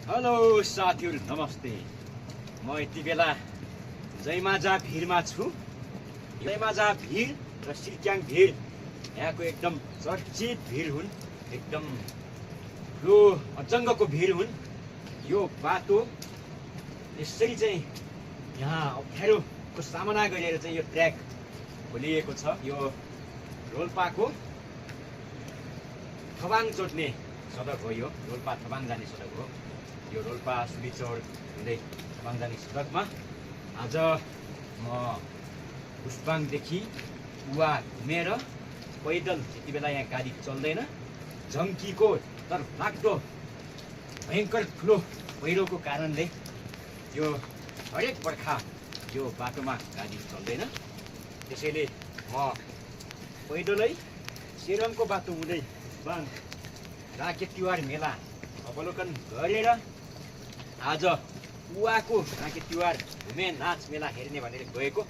Hello साथीहरू, नमस्ते। म यति बेला जयमाजा भिरमा छु। जयमाजा भिर र सिर्क्याङ भिर यहाँको एकदम चर्चित भिर हुन्, एकदम ठुलो अजङ्गको भिर हुन्। यो बाटो यसरी चाहिँ यहाँ अप्ठ्यारोको सामना गरेर चाहिँ यो ट्र्याक खोलिएको छ। यो रोल्पाको थबाङ जोड्ने सडक हो। यो रोल्पा थबाङ जाने सडक हो। यो रोल्पा सुलिचौर हुँदै थबाङ जाने सडकमा आज म पुष्पाङदेखि उवा घुमेर पैदल, यति बेला यहाँ गाडी चल्दैन, झम्कीको डरलाग्दो भयङ्कर ठुलो पहिरोको कारणले यो हरेक बर्खा यो बाटोमा गाडी चल्दैन। त्यसैले म पैदलै सेरमको बाटो हुँदै पुष्पाङ राखे तिहार मेला अवलोकन गरेर आज उवाको राखे तिहार घुमे नाच मेला हेर्ने भनेर गएको।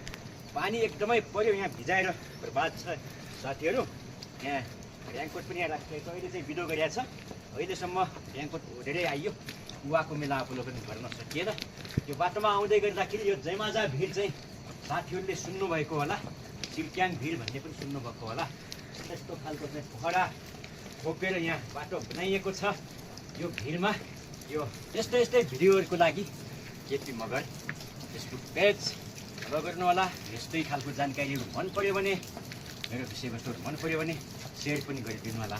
पानी एकदमै पर्यो, यहाँ भिजाएर बर्बाद छ साथीहरू। यहाँ रेनकोट पनि यहाँ राखिएको, अहिले चाहिँ बिदो गरिएको छ। अहिलेसम्म रेनकोट धेरै आइयो, उवाको मेला अवलोकन गर्न सकिएन। यो बाटोमा आउँदै गर्दाखेरि यो जयमाजा भिर चाहिँ साथीहरूले सुन्नुभएको होला, सिर्क्याङ भिर भन्ने पनि सुन्नुभएको होला। त्यस्तो खालको चाहिँ पोखरा खोपेर यहाँ बाटो बनाइएको छ यो भिरमा। यो यस्तै भिडियोहरूको लागि KP Magar Facebook page follow गर्नु होला। यस्तै खालको जानकारीहरू मन पर्यो भने, मेरो विषयवस्तुहरू मन पर्यो भने सेयर पनि गरिदिनु होला।